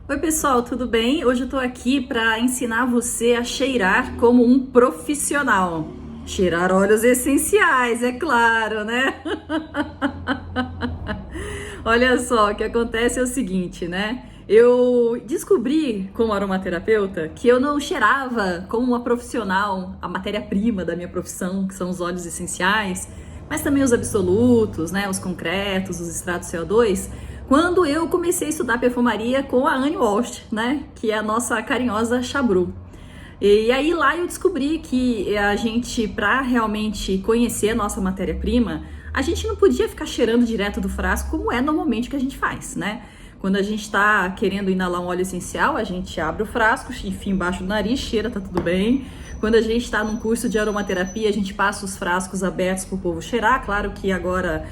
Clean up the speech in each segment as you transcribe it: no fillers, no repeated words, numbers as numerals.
Oi pessoal, tudo bem? Hoje eu tô aqui para ensinar você a cheirar como um profissional. Cheirar óleos essenciais, é claro, né? Olha só, o que acontece é o seguinte, né? Eu descobri como aromaterapeuta que eu não cheirava como uma profissional a matéria-prima da minha profissão, que são os óleos essenciais, mas também os absolutos, né? Os concretos, os extratos CO2, quando eu comecei a estudar perfumaria com a Anne Walsh, né? Que é a nossa carinhosa Chabru. E aí lá eu descobri que a gente, para realmente conhecer a nossa matéria-prima, a gente não podia ficar cheirando direto do frasco como é normalmente que a gente faz, né? Quando a gente está querendo inalar um óleo essencial, a gente abre o frasco, enfia embaixo do nariz, cheira, tá tudo bem. Quando a gente está num curso de aromaterapia, a gente passa os frascos abertos para o povo cheirar. Claro que agora,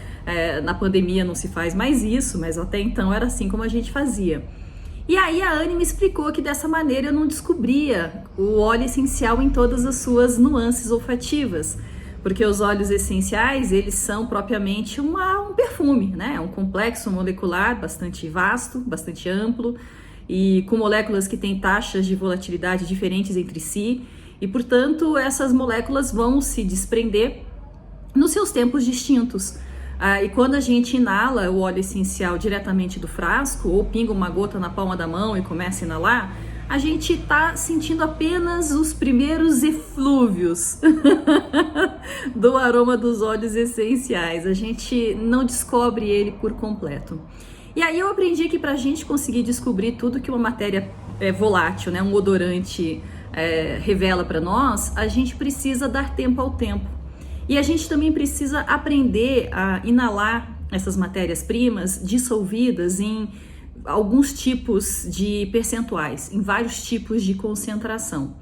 na pandemia, não se faz mais isso, mas até então era assim como a gente fazia. E aí a Anne me explicou que dessa maneira eu não descobria o óleo essencial em todas as suas nuances olfativas, porque os óleos essenciais, eles são propriamente um perfume, né? Um complexo molecular bastante vasto, bastante amplo e com moléculas que têm taxas de volatilidade diferentes entre si e, portanto, essas moléculas vão se desprender nos seus tempos distintos. E quando a gente inala o óleo essencial diretamente do frasco ou pinga uma gota na palma da mão e começa a inalar, a gente está sentindo apenas os primeiros eflúvios do aroma dos óleos essenciais. A gente não descobre ele por completo. E aí eu aprendi que para a gente conseguir descobrir tudo que uma matéria volátil, né, um odorante revela para nós, a gente precisa dar tempo ao tempo. E a gente também precisa aprender a inalar essas matérias-primas dissolvidas em alguns tipos de percentuais, em vários tipos de concentração.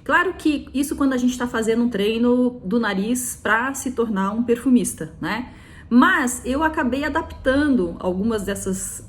Claro que isso quando a gente está fazendo um treino do nariz para se tornar um perfumista, né? Mas eu acabei adaptando algumas dessas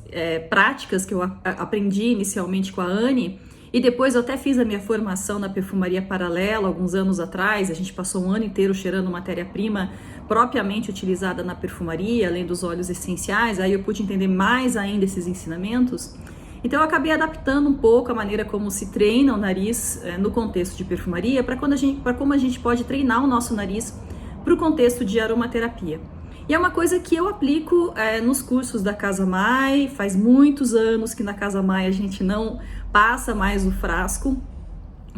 práticas que eu aprendi inicialmente com a Anne. E depois eu até fiz a minha formação na perfumaria paralela alguns anos atrás. A gente passou um ano inteiro cheirando matéria-prima propriamente utilizada na perfumaria, além dos óleos essenciais. Aí eu pude entender mais ainda esses ensinamentos. Então eu acabei adaptando um pouco a maneira como se treina o nariz no contexto de perfumaria para como a gente pode treinar o nosso nariz para o contexto de aromaterapia. E é uma coisa que eu aplico nos cursos da Casa Mai. Faz muitos anos que na Casa Mai a gente não passa mais o frasco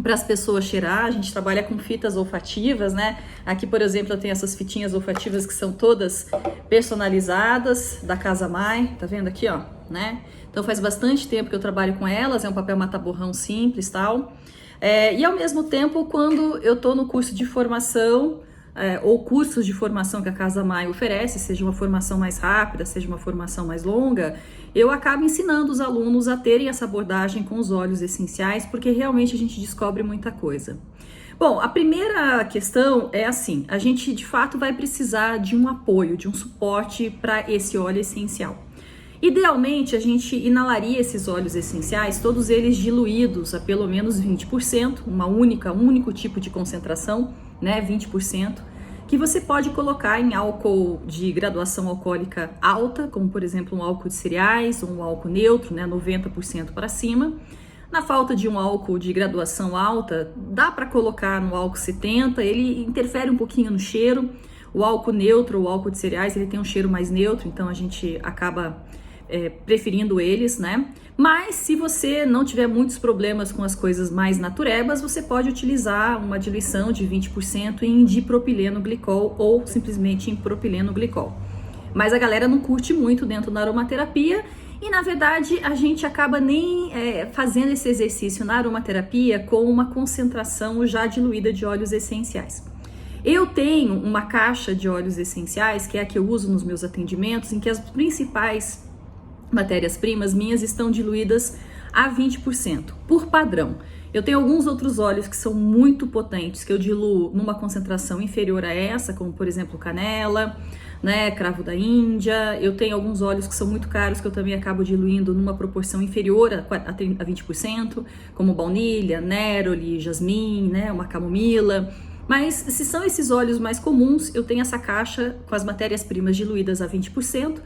para as pessoas cheirar. A gente trabalha com fitas olfativas, né? Aqui, por exemplo, eu tenho essas fitinhas olfativas que são todas personalizadas da Casa Mai. Tá vendo aqui, ó, né? Então faz bastante tempo que eu trabalho com elas. É um papel mata-borrão simples, tal. E ao mesmo tempo, quando eu tô no curso de formação ou cursos de formação que a Casa Mai oferece, seja uma formação mais rápida, seja uma formação mais longa, eu acabo ensinando os alunos a terem essa abordagem com os óleos essenciais, porque realmente a gente descobre muita coisa. Bom, a primeira questão é assim, a gente de fato vai precisar de um apoio, de um suporte para esse óleo essencial. Idealmente, a gente inalaria esses óleos essenciais, todos eles diluídos a pelo menos 20%, um único tipo de concentração, né, 20%, que você pode colocar em álcool de graduação alcoólica alta, como por exemplo um álcool de cereais ou um álcool neutro, né, 90% para cima. Na falta de um álcool de graduação alta, dá para colocar no álcool 70, ele interfere um pouquinho no cheiro. O álcool neutro, o álcool de cereais, ele tem um cheiro mais neutro, então a gente acaba preferindo eles, né? Mas se você não tiver muitos problemas com as coisas mais naturebas, você pode utilizar uma diluição de 20% em dipropileno glicol ou simplesmente em propileno glicol. Mas a galera não curte muito dentro da aromaterapia e, na verdade, a gente acaba nem fazendo esse exercício na aromaterapia com uma concentração já diluída de óleos essenciais. Eu tenho uma caixa de óleos essenciais, que é a que eu uso nos meus atendimentos, em que as principais matérias-primas minhas estão diluídas a 20%, por padrão. Eu tenho alguns outros óleos que são muito potentes, que eu diluo numa concentração inferior a essa, como por exemplo canela, né, cravo da Índia. Eu tenho alguns óleos que são muito caros, que eu também acabo diluindo numa proporção inferior a 20%, como baunilha, neroli, jasmim, né, uma camomila. Mas se são esses óleos mais comuns, eu tenho essa caixa com as matérias-primas diluídas a 20%,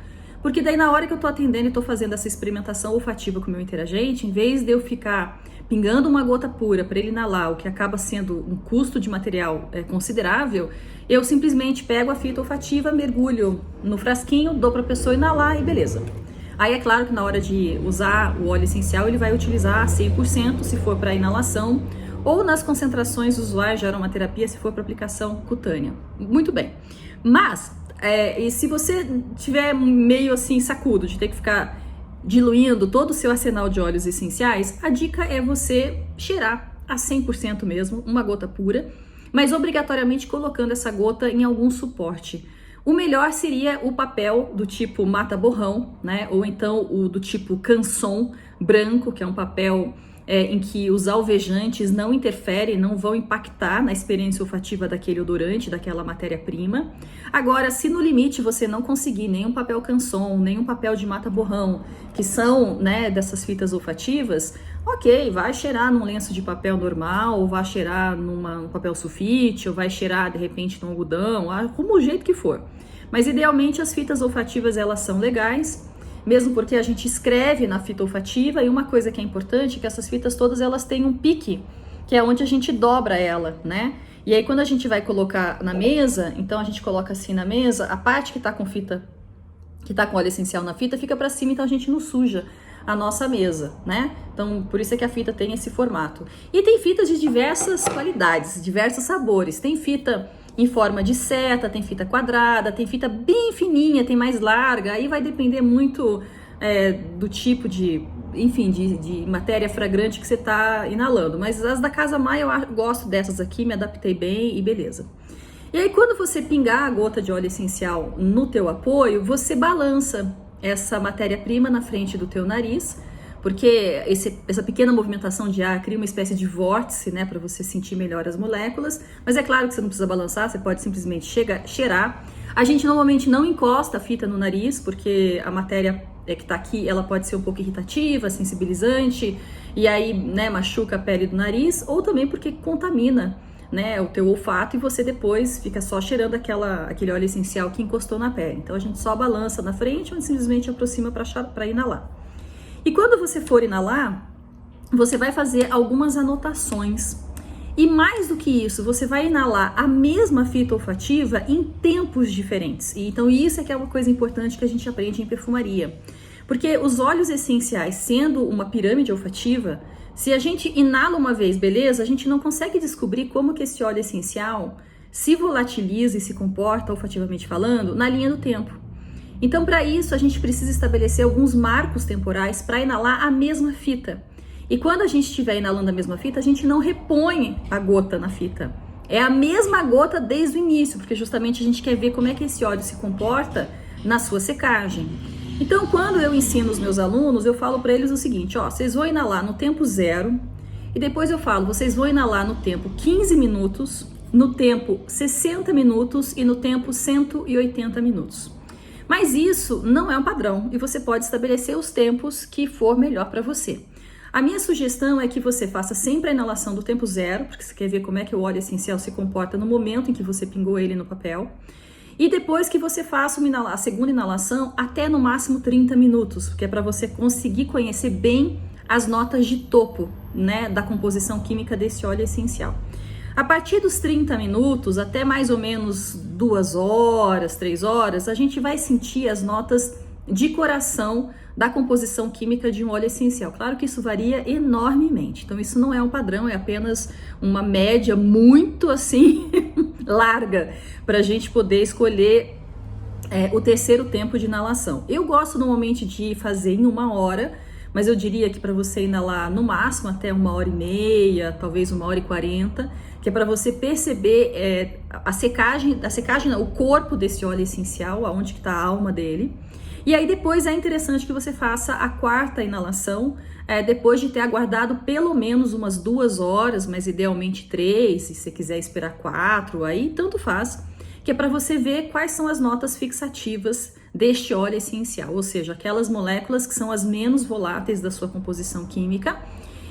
Porque daí na hora que eu tô atendendo e tô fazendo essa experimentação olfativa com o meu interagente, em vez de eu ficar pingando uma gota pura para ele inalar, o que acaba sendo um custo de material considerável, eu simplesmente pego a fita olfativa, mergulho no frasquinho, dou para a pessoa inalar e beleza. Aí é claro que na hora de usar o óleo essencial, ele vai utilizar 100% se for para inalação, ou nas concentrações usuais de aromaterapia se for para aplicação cutânea. Muito bem. Mas, e se você tiver meio assim sacudo de ter que ficar diluindo todo o seu arsenal de óleos essenciais, a dica é você cheirar a 100% mesmo, uma gota pura, mas obrigatoriamente colocando essa gota em algum suporte. O melhor seria o papel do tipo mata-borrão, né? Ou então o do tipo canson branco, que é um papel em que os alvejantes não interferem, não vão impactar na experiência olfativa daquele odorante, daquela matéria-prima. Agora, se no limite você não conseguir nenhum papel canson, nenhum papel de mata-borrão, que são, né, dessas fitas olfativas, ok, vai cheirar num lenço de papel normal, ou vai cheirar num papel sulfite, ou vai cheirar de repente num algodão, como o jeito que for. Mas idealmente as fitas olfativas elas são legais, mesmo porque a gente escreve na fita olfativa, e uma coisa que é importante é que essas fitas todas elas têm um pique, que é onde a gente dobra ela, né? E aí quando a gente vai colocar na mesa, então a gente coloca assim na mesa, a parte que tá com fita, que tá com óleo essencial na fita, fica para cima, então a gente não suja a nossa mesa, né? Então por isso é que a fita tem esse formato. E tem fitas de diversas qualidades, diversos sabores. Tem fita em forma de seta, tem fita quadrada, tem fita bem fininha, tem mais larga, aí vai depender muito do tipo de, enfim, de matéria fragrante que você está inalando. Mas as da Casa Maia eu gosto dessas aqui, me adaptei bem e beleza. E aí quando você pingar a gota de óleo essencial no teu apoio, você balança essa matéria-prima na frente do teu nariz, porque essa pequena movimentação de ar cria uma espécie de vórtice, né, para você sentir melhor as moléculas, mas é claro que você não precisa balançar, você pode simplesmente cheirar. A gente normalmente não encosta a fita no nariz, porque a matéria que tá aqui, ela pode ser um pouco irritativa, sensibilizante, e aí, né, machuca a pele do nariz, ou também porque contamina, né, o teu olfato e você depois fica só cheirando aquele óleo essencial que encostou na pele. Então a gente só balança na frente ou simplesmente aproxima para inalar. E quando você for inalar, você vai fazer algumas anotações. E mais do que isso, você vai inalar a mesma fita olfativa em tempos diferentes. E então isso é que é uma coisa importante que a gente aprende em perfumaria. Porque os óleos essenciais, sendo uma pirâmide olfativa, se a gente inala uma vez, beleza, a gente não consegue descobrir como que esse óleo essencial se volatiliza e se comporta, olfativamente falando, na linha do tempo. Então, para isso, a gente precisa estabelecer alguns marcos temporais para inalar a mesma fita. E quando a gente estiver inalando a mesma fita, a gente não repõe a gota na fita. É a mesma gota desde o início, porque justamente a gente quer ver como é que esse óleo se comporta na sua secagem. Então, quando eu ensino os meus alunos, eu falo para eles o seguinte, ó, vocês vão inalar no tempo 0, e depois eu falo, vocês vão inalar no tempo 15 minutos, no tempo 60 minutos e no tempo 180 minutos. Mas isso não é um padrão e você pode estabelecer os tempos que for melhor para você. A minha sugestão é que você faça sempre a inalação do tempo 0, porque você quer ver como é que o óleo essencial se comporta no momento em que você pingou ele no papel. E depois que você faça a segunda inalação até no máximo 30 minutos, porque é para você conseguir conhecer bem as notas de topo, né, da composição química desse óleo essencial. A partir dos 30 minutos, até mais ou menos 2 horas, 3 horas, a gente vai sentir as notas de coração da composição química de um óleo essencial. Claro que isso varia enormemente, então isso não é um padrão, é apenas uma média muito assim larga para a gente poder escolher o terceiro tempo de inalação. Eu gosto normalmente de fazer em 1 hora, mas eu diria que para você inalar no máximo até 1h30, talvez 1h40, que é para você perceber a secagem, o corpo desse óleo essencial, aonde que está a alma dele. E aí depois é interessante que você faça a 4ª inalação, depois de ter aguardado pelo menos umas 2 horas, mas idealmente 3, se você quiser esperar 4, aí tanto faz, que é para você ver quais são as notas fixativas deste óleo essencial, ou seja, aquelas moléculas que são as menos voláteis da sua composição química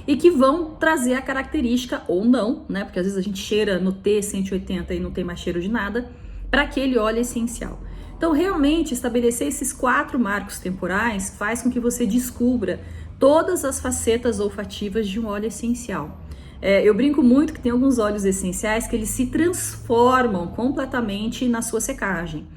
e que vão trazer a característica, ou não, né? Porque às vezes a gente cheira no T180 e não tem mais cheiro de nada, para aquele óleo essencial. Então, realmente, estabelecer esses 4 marcos temporais faz com que você descubra todas as facetas olfativas de um óleo essencial. Eu brinco muito que tem alguns óleos essenciais que eles se transformam completamente na sua secagem.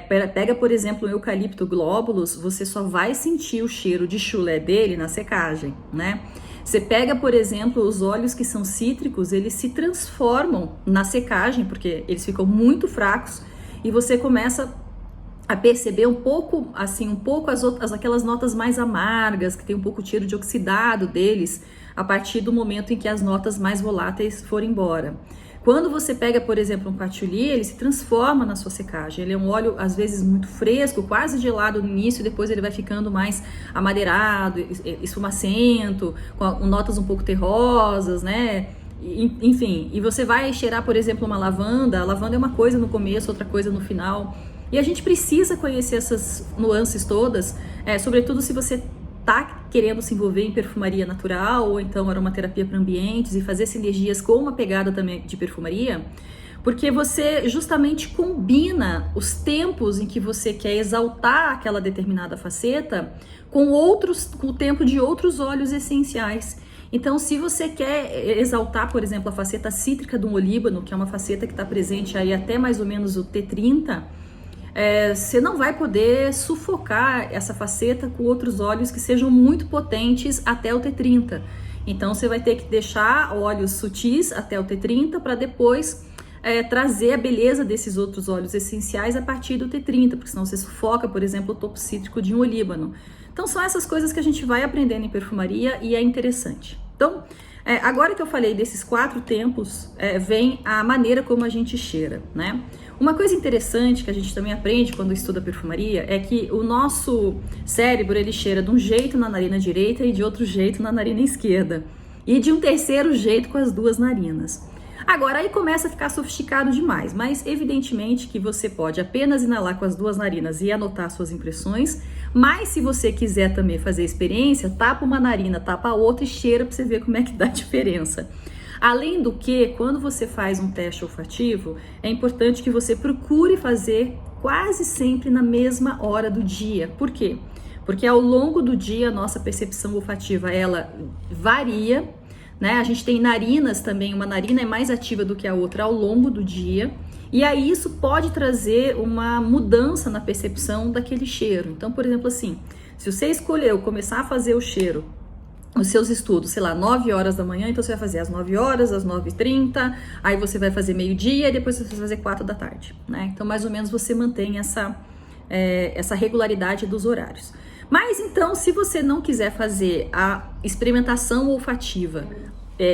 Pega, por exemplo, o eucalipto glóbulos, você só vai sentir o cheiro de chulé dele na secagem, né? Você pega, por exemplo, os óleos que são cítricos, eles se transformam na secagem, porque eles ficam muito fracos, e você começa a perceber um pouco aquelas notas mais amargas, que tem um pouco de cheiro de oxidado deles, a partir do momento em que as notas mais voláteis forem embora. Quando você pega, por exemplo, um patchouli, ele se transforma na sua secagem. Ele é um óleo, às vezes, muito fresco, quase gelado no início, e depois ele vai ficando mais amadeirado, esfumacento, com notas um pouco terrosas, né? Enfim, e você vai cheirar, por exemplo, uma lavanda. A lavanda é uma coisa no começo, outra coisa no final. E a gente precisa conhecer essas nuances todas, sobretudo se você tá querendo se envolver em perfumaria natural ou então aromaterapia para ambientes e fazer sinergias com uma pegada também de perfumaria, porque você justamente combina os tempos em que você quer exaltar aquela determinada faceta com o tempo de outros óleos essenciais. Então, se você quer exaltar, por exemplo, a faceta cítrica do olíbano, que é uma faceta que está presente aí até mais ou menos o T30, você não vai poder sufocar essa faceta com outros óleos que sejam muito potentes até o T30. Então você vai ter que deixar óleos sutis até o T30 para depois trazer a beleza desses outros óleos essenciais a partir do T30, porque senão você sufoca, por exemplo, o topo cítrico de um olíbano. Então são essas coisas que a gente vai aprendendo em perfumaria e é interessante. Então, agora que eu falei desses 4 tempos, vem a maneira como a gente cheira, né? Uma coisa interessante que a gente também aprende quando estuda perfumaria é que o nosso cérebro, ele cheira de um jeito na narina direita e de outro jeito na narina esquerda. E de um terceiro jeito com as 2 narinas. Agora, aí começa a ficar sofisticado demais, mas evidentemente que você pode apenas inalar com as 2 narinas e anotar suas impressões, mas se você quiser também fazer experiência, tapa uma narina, tapa a outra e cheira para você ver como é que dá a diferença. Além do que, quando você faz um teste olfativo, é importante que você procure fazer quase sempre na mesma hora do dia. Por quê? Porque ao longo do dia a nossa percepção olfativa, ela varia, né? A gente tem narinas também, uma narina é mais ativa do que a outra ao longo do dia, e aí isso pode trazer uma mudança na percepção daquele cheiro. Então, por exemplo, assim, se você escolheu começar a fazer o cheiro, os seus estudos, sei lá, 9 horas da manhã, então você vai fazer às 9 horas, às 9h30, aí você vai fazer meio-dia e depois você vai fazer 4 da tarde, né? Então, mais ou menos, você mantém essa regularidade dos horários. Mas, então, se você não quiser fazer a experimentação olfativa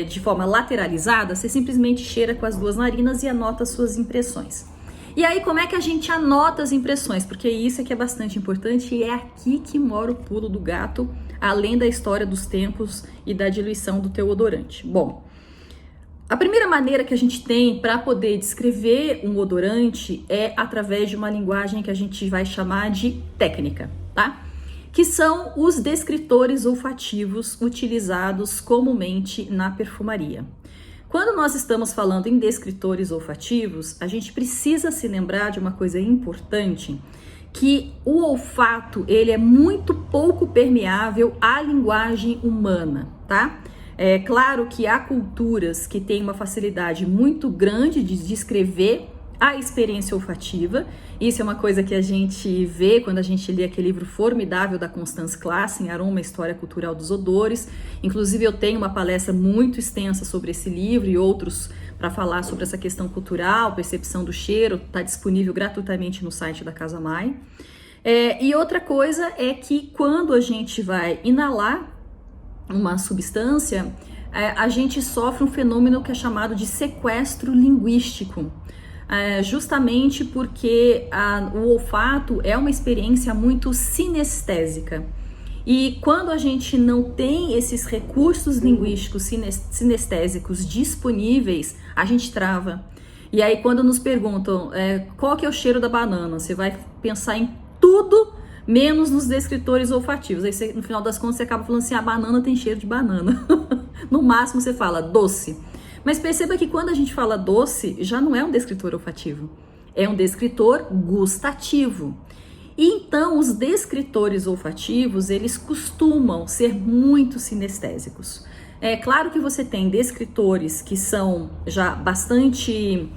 de forma lateralizada, você simplesmente cheira com as 2 narinas e anota as suas impressões. E aí, como é que a gente anota as impressões? Porque isso é que é bastante importante e é aqui que mora o pulo do gato, além da história dos tempos e da diluição do teu odorante. Bom, a primeira maneira que a gente tem para poder descrever um odorante é através de uma linguagem que a gente vai chamar de técnica, tá? Que são os descritores olfativos utilizados comumente na perfumaria. Quando nós estamos falando em descritores olfativos, a gente precisa se lembrar de uma coisa importante, que o olfato, ele é muito pouco permeável à linguagem humana, tá? É claro que há culturas que têm uma facilidade muito grande de descrever a experiência olfativa. Isso é uma coisa que a gente vê quando a gente lê aquele livro formidável da Constance Classen, Aroma, História Cultural dos Odores. Inclusive eu tenho uma palestra muito extensa sobre esse livro e outros para falar sobre essa questão cultural, percepção do cheiro, está disponível gratuitamente no site da Casa Mai. E outra coisa é que quando a gente vai inalar uma substância, a gente sofre um fenômeno que é chamado de sequestro linguístico. Justamente porque o olfato é uma experiência muito sinestésica. E quando a gente não tem esses recursos linguísticos sinestésicos disponíveis, a gente trava. E aí quando nos perguntam qual que é o cheiro da banana, você vai pensar em tudo menos nos descritores olfativos. Aí você, no final das contas você acaba falando assim, a banana tem cheiro de banana. No máximo você fala doce. Mas perceba que quando a gente fala doce, já não é um descritor olfativo. é um descritor gustativo. E então os descritores olfativos, eles costumam ser muito sinestésicos. É claro que você tem descritores que são já bastante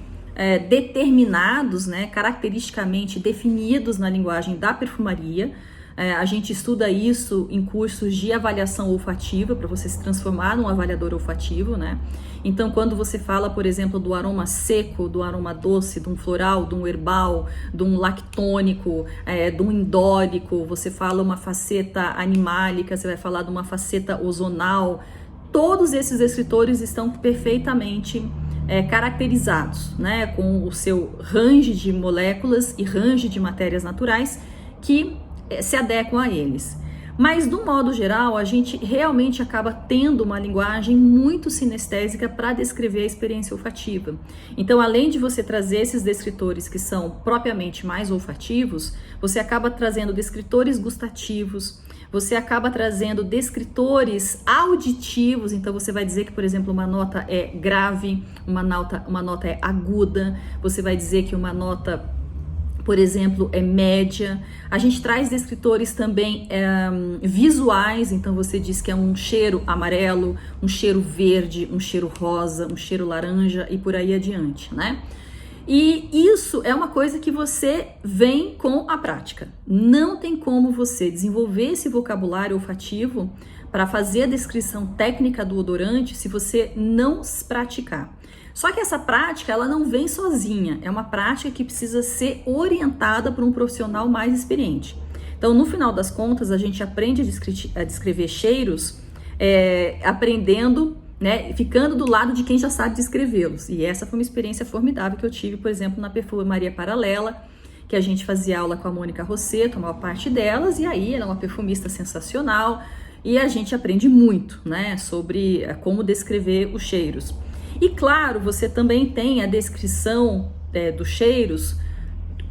determinados, né, caracteristicamente definidos na linguagem da perfumaria. A gente estuda isso em cursos de avaliação olfativa, para você se transformar num avaliador olfativo, né? Então, quando você fala, por exemplo, do aroma seco, do aroma doce, de um floral, de um herbal, de um lactônico, de um indólico, você fala uma faceta animálica, você vai falar de uma faceta ozonal, todos esses descritores estão perfeitamente caracterizados, né? Com o seu range de moléculas e range de matérias naturais que se adequam a eles. Mas, do modo geral, a gente realmente acaba tendo uma linguagem muito sinestésica para descrever a experiência olfativa. Então, além de você trazer esses descritores que são propriamente mais olfativos, você acaba trazendo descritores gustativos, você acaba trazendo descritores auditivos. Então, você vai dizer que, por exemplo, uma nota é grave, uma nota é aguda, você vai dizer que uma nota, por exemplo, é média. A gente traz descritores também visuais, então você diz que é um cheiro amarelo, um cheiro verde, um cheiro rosa, um cheiro laranja e por aí adiante, né? E isso é uma coisa que você vem com a prática. Não tem como você desenvolver esse vocabulário olfativo para fazer a descrição técnica do odorante se você não praticar. Só que essa prática, ela não vem sozinha, é uma prática que precisa ser orientada por um profissional mais experiente. Então, no final das contas, a gente aprende a descrever cheiros aprendendo, né, ficando do lado de quem já sabe descrevê-los. E essa foi uma experiência formidável que eu tive, por exemplo, na Perfumaria Paralela, que a gente fazia aula com a Mônica Rosseto, a maior parte delas, e aí ela é uma perfumista sensacional, e a gente aprende muito, né, sobre como descrever os cheiros. E claro, você também tem a descrição dos cheiros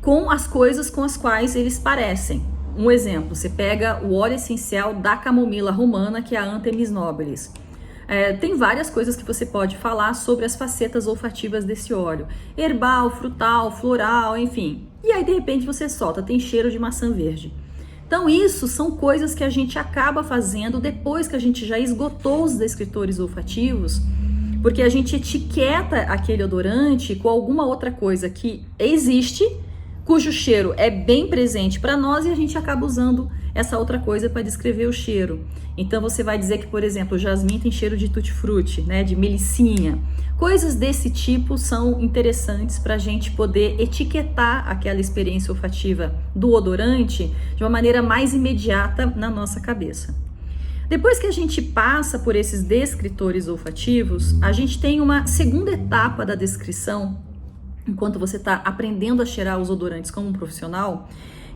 com as coisas com as quais eles parecem. Um exemplo, você pega o óleo essencial da camomila romana, que é a Anthemis nobilis. Tem várias coisas que você pode falar sobre as facetas olfativas desse óleo. Herbal, frutal, floral, enfim. E aí, de repente, você solta, tem cheiro de maçã verde. Então, isso são coisas que a gente acaba fazendo depois que a gente já esgotou os descritores olfativos, porque a gente etiqueta aquele odorante com alguma outra coisa que existe, cujo cheiro é bem presente para nós, e a gente acaba usando essa outra coisa para descrever o cheiro. Então você vai dizer que, por exemplo, o jasmim tem cheiro de tutti-frutti, né, de melicinha. Coisas desse tipo são interessantes para a gente poder etiquetar aquela experiência olfativa do odorante de uma maneira mais imediata na nossa cabeça. Depois que a gente passa por esses descritores olfativos, a gente tem uma segunda etapa da descrição, enquanto você está aprendendo a cheirar os odorantes como um profissional,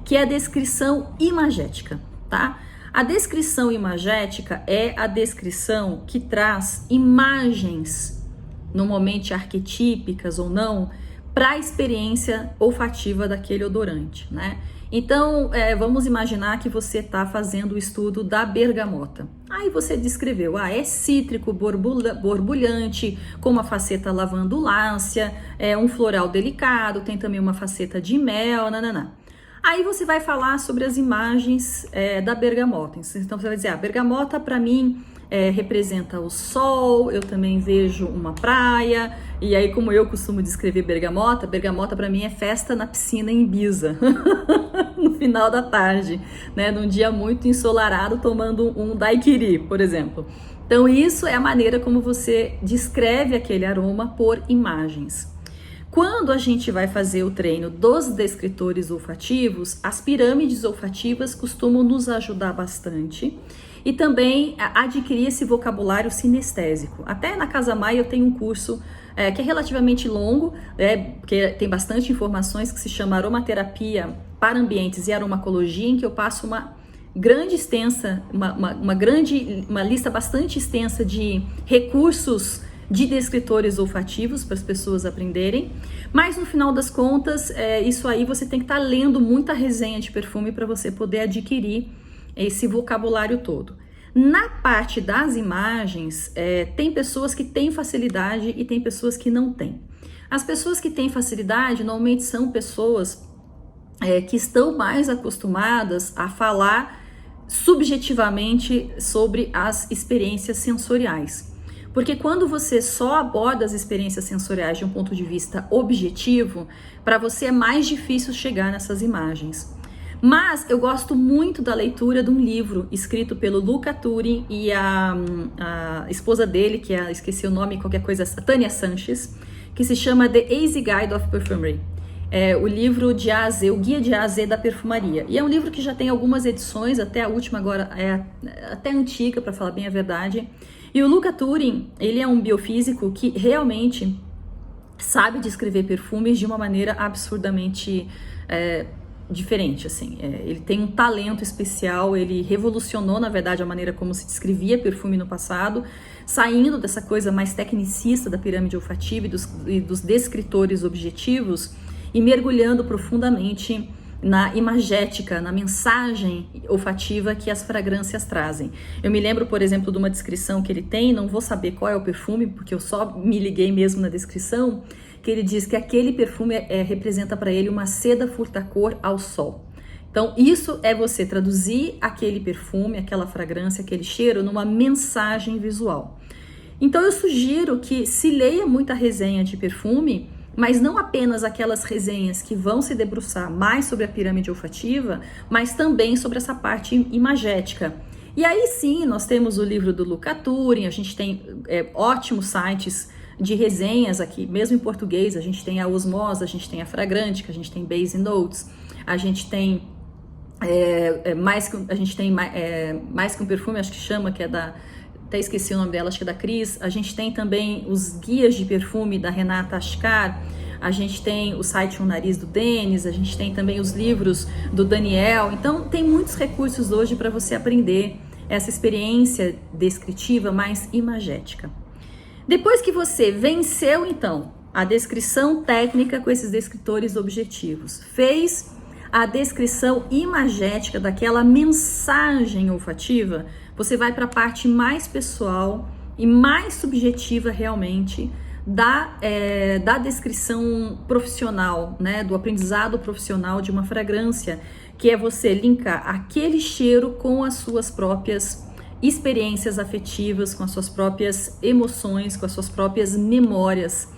que é a descrição imagética, tá? A descrição imagética é a descrição que traz imagens, normalmente arquetípicas ou não, para a experiência olfativa daquele odorante, né? Então, vamos imaginar que você está fazendo o estudo da bergamota. Aí você descreveu, é cítrico, borbulhante, com uma faceta lavandulácea, um floral delicado, tem também uma faceta de mel, nananã. Aí você vai falar sobre as imagens da bergamota. Então você vai dizer, a bergamota para mim representa o sol, eu também vejo uma praia, e aí como eu costumo descrever bergamota para mim é festa na piscina em Ibiza, no final da tarde, né, num dia muito ensolarado, tomando um daiquiri, por exemplo. Então isso é a maneira como você descreve aquele aroma por imagens. Quando a gente vai fazer o treino dos descritores olfativos, as pirâmides olfativas costumam nos ajudar bastante e também adquirir esse vocabulário sinestésico. Até na Casa Maia eu tenho um curso que é relativamente longo, porque tem bastante informações, que se chama Aromaterapia para Ambientes e Aromacologia, em que eu passo uma lista bastante extensa de recursos de descritores olfativos para as pessoas aprenderem, mas no final das contas, isso aí você tem que estar lendo muita resenha de perfume para você poder adquirir esse vocabulário todo. Na parte das imagens, tem pessoas que têm facilidade e tem pessoas que não têm. As pessoas que têm facilidade normalmente são pessoas que estão mais acostumadas a falar subjetivamente sobre as experiências sensoriais. Porque quando você só aborda as experiências sensoriais de um ponto de vista objetivo, para você é mais difícil chegar nessas imagens. Mas eu gosto muito da leitura de um livro escrito pelo Luca Turin e a esposa dele, que é, esqueci o nome, qualquer coisa, Tânia Sanches, que se chama The Easy Guide of Perfumery. É o livro de A a Z, o Guia de A a Z da Perfumaria. E é um livro que já tem algumas edições, até a última agora é até antiga, para falar bem a verdade. E o Luca Turin, ele é um biofísico que realmente sabe descrever perfumes de uma maneira absurdamente diferente, assim. Ele tem um talento especial, ele revolucionou, na verdade, a maneira como se descrevia perfume no passado, saindo dessa coisa mais tecnicista da pirâmide olfativa e dos descritores objetivos e mergulhando profundamente na imagética, na mensagem olfativa que as fragrâncias trazem. Eu me lembro, por exemplo, de uma descrição que ele tem, não vou saber qual é o perfume, porque eu só me liguei mesmo na descrição, que ele diz que aquele perfume representa para ele uma seda furta-cor ao sol. Então, isso é você traduzir aquele perfume, aquela fragrância, aquele cheiro numa mensagem visual. Então, eu sugiro que se leia muita resenha de perfume, mas não apenas aquelas resenhas que vão se debruçar mais sobre a pirâmide olfativa, mas também sobre essa parte imagética. E aí sim, nós temos o livro do Luca Turin, a gente tem ótimos sites de resenhas aqui, mesmo em português, a gente tem a Osmosa, a gente tem a Fragrantica, a gente tem Base Notes, a gente tem mais que um perfume, acho que chama, que é da... até esqueci o nome dela, acho que é da Cris. A gente tem também os guias de perfume da Renata Ashkar, a gente tem o site O Nariz do Denis, a gente tem também os livros do Daniel. Então tem muitos recursos hoje para você aprender essa experiência descritiva mais imagética. Depois que você venceu então a descrição técnica com esses descritores objetivos, fez a descrição imagética daquela mensagem olfativa, você vai para a parte mais pessoal e mais subjetiva realmente da descrição profissional, né, do aprendizado profissional de uma fragrância, que é você linkar aquele cheiro com as suas próprias experiências afetivas, com as suas próprias emoções, com as suas próprias memórias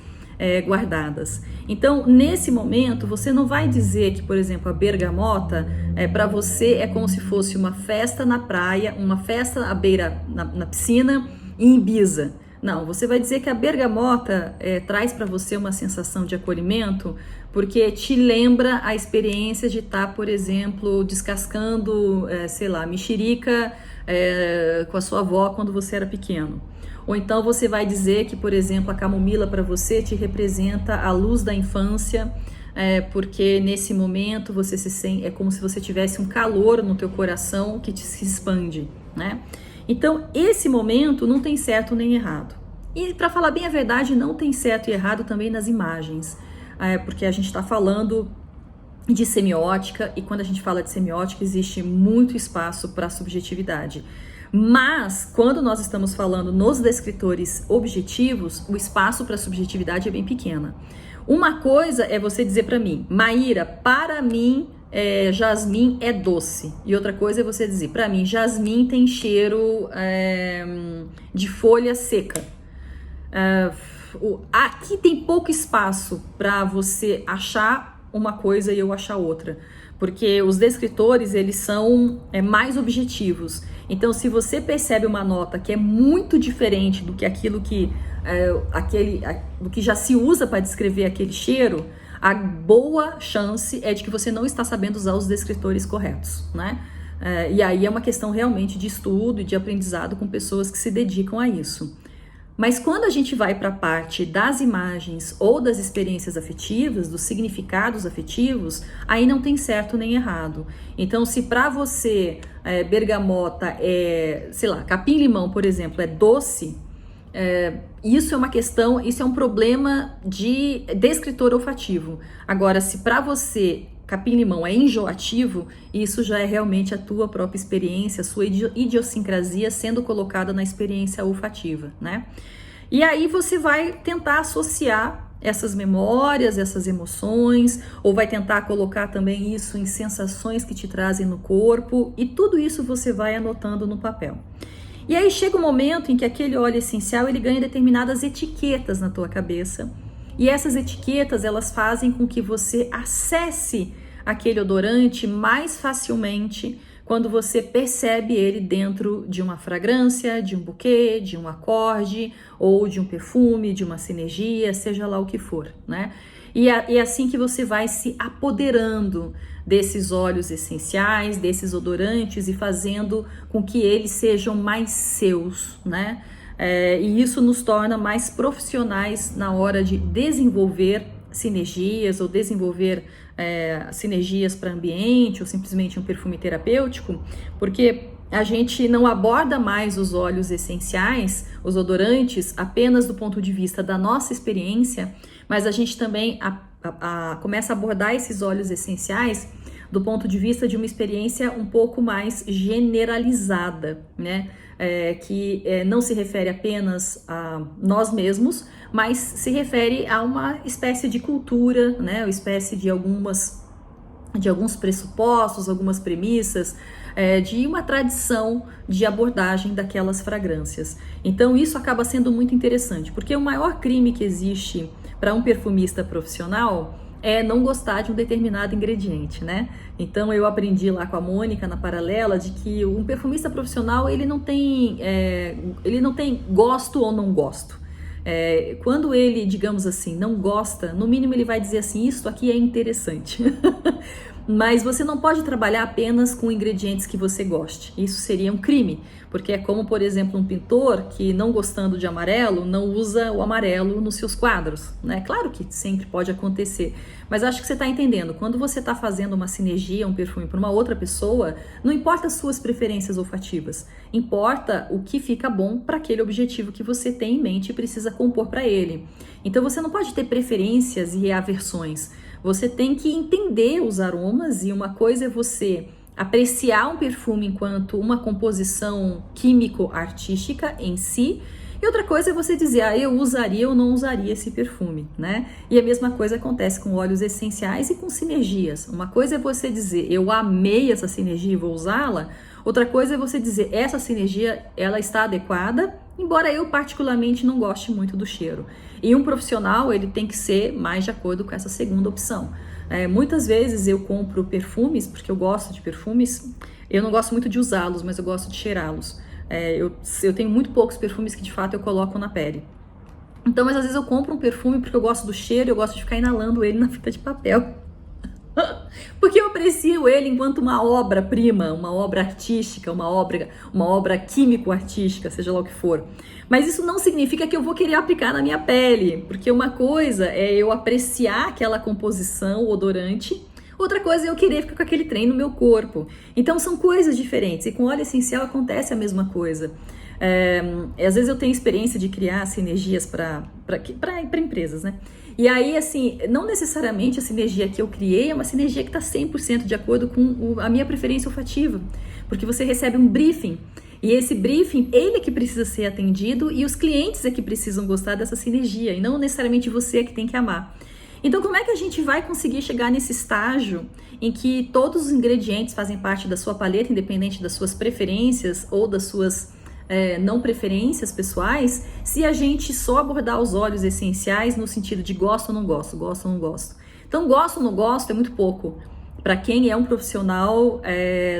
guardadas. Então, nesse momento, você não vai dizer que, por exemplo, a bergamota para você é como se fosse uma festa na praia, uma festa à beira na piscina em Ibiza. Não, você vai dizer que a bergamota traz para você uma sensação de acolhimento, porque te lembra a experiência de estar, por exemplo, descascando, sei lá, mexerica com a sua avó quando você era pequeno. Ou então você vai dizer que, por exemplo, a camomila para você te representa a luz da infância, porque nesse momento você se sente, é como se você tivesse um calor no teu coração que se expande, né? Então, esse momento não tem certo nem errado. E, para falar bem a verdade, não tem certo e errado também nas imagens, porque a gente está falando de semiótica, e quando a gente fala de semiótica, existe muito espaço para subjetividade. Mas, quando nós estamos falando nos descritores objetivos, o espaço para subjetividade é bem pequena. Uma coisa é você dizer para mim, Maíra, para mim, jasmim é doce. E outra coisa é você dizer, para mim, jasmim tem cheiro de folha seca. Aqui tem pouco espaço para você achar uma coisa e eu achar outra. Porque os descritores, eles são mais objetivos. Então, se você percebe uma nota que é muito diferente do que aquilo que do que já se usa para descrever aquele cheiro, a boa chance é de que você não está sabendo usar os descritores corretos, né? E aí é uma questão realmente de estudo e de aprendizado com pessoas que se dedicam a isso. Mas quando a gente vai para a parte das imagens ou das experiências afetivas, dos significados afetivos, aí não tem certo nem errado. Então, se para você bergamota sei lá, capim-limão, por exemplo, é doce, isso é uma questão, isso é um problema de descritor olfativo. Agora, se para você capim-limão é enjoativo, isso já é realmente a tua própria experiência, a sua idiosincrasia sendo colocada na experiência olfativa, né? E aí você vai tentar associar essas memórias, essas emoções, ou vai tentar colocar também isso em sensações que te trazem no corpo, e tudo isso você vai anotando no papel. E aí chega um momento em que aquele óleo essencial ele ganha determinadas etiquetas na tua cabeça, e essas etiquetas elas fazem com que você acesse aquele odorante mais facilmente quando você percebe ele dentro de uma fragrância, de um buquê, de um acorde, ou de um perfume, de uma sinergia, seja lá o que for, né? E é assim que você vai se apoderando desses óleos essenciais, desses odorantes e fazendo com que eles sejam mais seus, né? E isso nos torna mais profissionais na hora de desenvolver sinergias ou desenvolver sinergias para ambiente ou simplesmente um perfume terapêutico, porque a gente não aborda mais os óleos essenciais, os odorantes, apenas do ponto de vista da nossa experiência, mas a gente também começa a abordar esses óleos essenciais do ponto de vista de uma experiência um pouco mais generalizada, né? Que não se refere apenas a nós mesmos, mas se refere a uma espécie de cultura, né? Uma espécie de alguns pressupostos, algumas premissas, de uma tradição de abordagem daquelas fragrâncias. Então isso acaba sendo muito interessante, porque o maior crime que existe para um perfumista profissional é não gostar de um determinado ingrediente, né? Então eu aprendi lá com a Mônica na Paralela de que um perfumista profissional ele não tem gosto ou não gosto. Quando ele, digamos assim, não gosta, no mínimo ele vai dizer assim, isso aqui é interessante. Mas você não pode trabalhar apenas com ingredientes que você goste. Isso seria um crime, porque é como, por exemplo, um pintor que, não gostando de amarelo, não usa o amarelo nos seus quadros, né? Claro que sempre pode acontecer, mas acho que você está entendendo. Quando você está fazendo uma sinergia, um perfume para uma outra pessoa, não importa as suas preferências olfativas, importa o que fica bom para aquele objetivo que você tem em mente e precisa compor para ele. Então você não pode ter preferências e aversões. Você tem que entender os aromas, e uma coisa é você apreciar um perfume enquanto uma composição químico-artística em si, e outra coisa é você dizer, eu usaria ou não usaria esse perfume, né? E a mesma coisa acontece com óleos essenciais e com sinergias. Uma coisa é você dizer, eu amei essa sinergia e vou usá-la, outra coisa é você dizer, essa sinergia, ela está adequada, embora eu particularmente não goste muito do cheiro. E um profissional, ele tem que ser mais de acordo com essa segunda opção. Muitas vezes eu compro perfumes, porque eu gosto de perfumes, eu não gosto muito de usá-los, mas eu gosto de cheirá-los. Eu tenho muito poucos perfumes que de fato eu coloco na pele. Então, mas às vezes eu compro um perfume porque eu gosto do cheiro, eu gosto de ficar inalando ele na fita de papel. Porque eu aprecio ele enquanto uma obra-prima, uma obra artística, uma obra químico-artística, seja lá o que for. Mas isso não significa que eu vou querer aplicar na minha pele, porque uma coisa é eu apreciar aquela composição odorante, outra coisa é eu querer ficar com aquele trem no meu corpo. Então são coisas diferentes, e com óleo essencial acontece a mesma coisa. Às vezes eu tenho experiência de criar sinergias para empresas, né? E aí, assim, não necessariamente a sinergia que eu criei é uma sinergia que está 100% de acordo com a minha preferência olfativa, porque você recebe um briefing, e esse briefing, ele é que precisa ser atendido, e os clientes é que precisam gostar dessa sinergia, e não necessariamente você é que tem que amar. Então, como é que a gente vai conseguir chegar nesse estágio em que todos os ingredientes fazem parte da sua paleta, independente das suas preferências ou das suas não preferências pessoais, se a gente só abordar os óleos essenciais no sentido de gosto ou não gosto, gosto ou não gosto. Então, gosto ou não gosto é muito pouco para quem é um profissional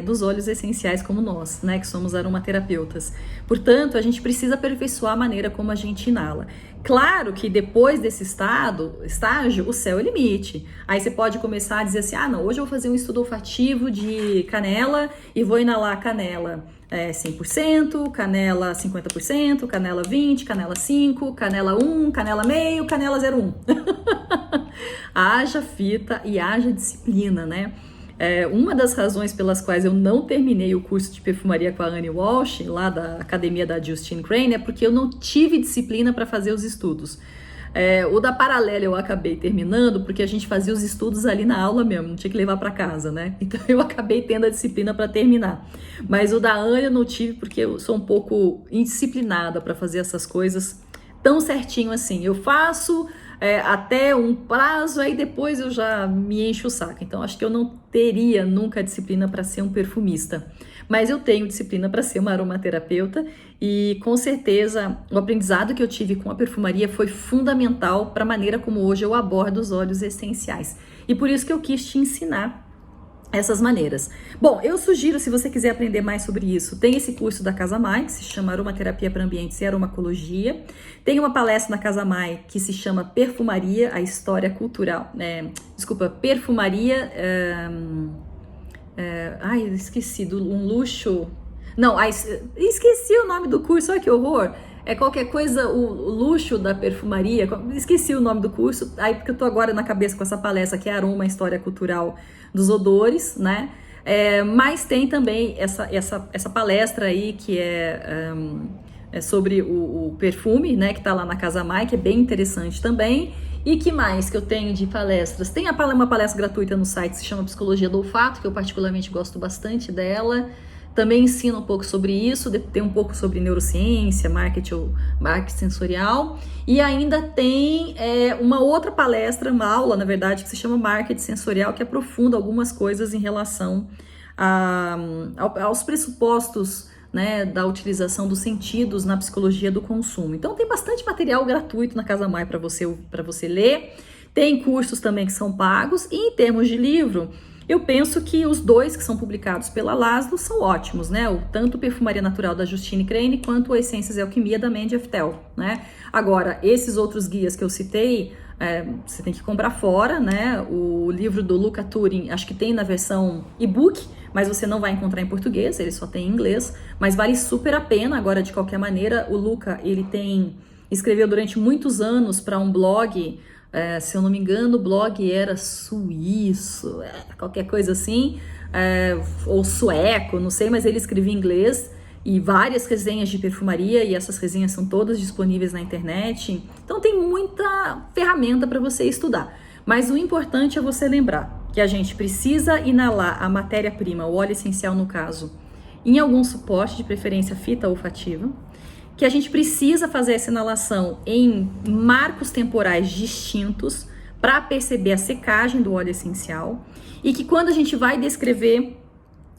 dos óleos essenciais como nós, né, que somos aromaterapeutas. Portanto, a gente precisa aperfeiçoar a maneira como a gente inala. Claro que depois desse estágio, o céu é o limite. Aí você pode começar a dizer assim, não, hoje eu vou fazer um estudo olfativo de canela e vou inalar canela 100%, canela 50%, canela 20%, canela 5%, canela 1%, canela meio, canela 0,1%. Haja fita e haja disciplina, né? Uma das razões pelas quais eu não terminei o curso de perfumaria com a Annie Walsh, lá da academia da Justine Crane, é porque eu não tive disciplina para fazer os estudos. O da Paralela eu acabei terminando porque a gente fazia os estudos ali na aula mesmo, não tinha que levar para casa, né? Então eu acabei tendo a disciplina para terminar. Mas o da Anne eu não tive porque eu sou um pouco indisciplinada para fazer essas coisas tão certinho assim. Eu faço até um prazo, aí depois eu já me encho o saco. Então, acho que eu não teria nunca disciplina para ser um perfumista. Mas eu tenho disciplina para ser uma aromaterapeuta e, com certeza, o aprendizado que eu tive com a perfumaria foi fundamental para a maneira como hoje eu abordo os óleos essenciais. E por isso que eu quis te ensinar essas maneiras. Bom, eu sugiro, se você quiser aprender mais sobre isso, tem esse curso da Casa Mai, que se chama Aromaterapia para Ambientes e Aromacologia. Tem uma palestra na Casa Mai que se chama Perfumaria, a História Cultural. Perfumaria... esqueci, um luxo... Não, esqueci o nome do curso, olha que horror! É qualquer coisa, o luxo da perfumaria, esqueci o nome do curso, aí porque eu tô agora na cabeça com essa palestra que é Aroma, História Cultural dos Odores, né? Mas tem também essa palestra aí que é sobre o perfume, né? Que tá lá na Casa Mai, que é bem interessante também. E que mais que eu tenho de palestras? Tem uma palestra gratuita no site que se chama Psicologia do Olfato, que eu particularmente gosto bastante dela. Também ensino um pouco sobre isso, tem um pouco sobre neurociência, marketing sensorial. E ainda tem uma outra palestra, uma aula, na verdade, que se chama Marketing Sensorial, que aprofunda algumas coisas em relação aos pressupostos, né, da utilização dos sentidos na psicologia do consumo. Então tem bastante material gratuito na Casa Mai para você ler. Tem cursos também que são pagos. E em termos de livro, eu penso que os dois que são publicados pela Laszlo são ótimos, né? Tanto Perfumaria Natural da Justine Crane quanto Essências e Alquimia da Mandy Aftel, né? Agora, esses outros guias que eu citei, você tem que comprar fora, né? O livro do Luca Turin, acho que tem na versão e-book, mas você não vai encontrar em português, ele só tem em inglês, mas vale super a pena. Agora, de qualquer maneira, o Luca, ele escreveu durante muitos anos para um blog. Se eu não me engano, o blog era suíço, qualquer coisa assim, ou sueco, não sei, mas ele escrevia em inglês e várias resenhas de perfumaria, e essas resenhas são todas disponíveis na internet. Então tem muita ferramenta para você estudar. Mas o importante é você lembrar que a gente precisa inalar a matéria-prima, o óleo essencial no caso, em algum suporte, de preferência fita olfativa, que a gente precisa fazer essa inalação em marcos temporais distintos para perceber a secagem do óleo essencial, e que quando a gente vai descrever,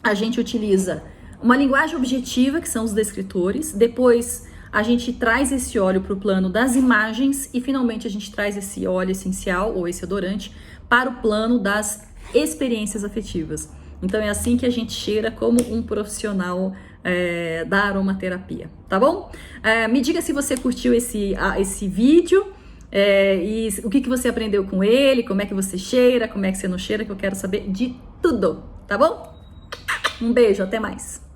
a gente utiliza uma linguagem objetiva, que são os descritores, depois a gente traz esse óleo para o plano das imagens e finalmente a gente traz esse óleo essencial ou esse odorante para o plano das experiências afetivas. Então é assim que a gente cheira como um profissional da aromaterapia, tá bom? Me diga se você curtiu esse vídeo e o que você aprendeu com ele, como é que você cheira, como é que você não cheira, que eu quero saber de tudo, tá bom? Um beijo, até mais!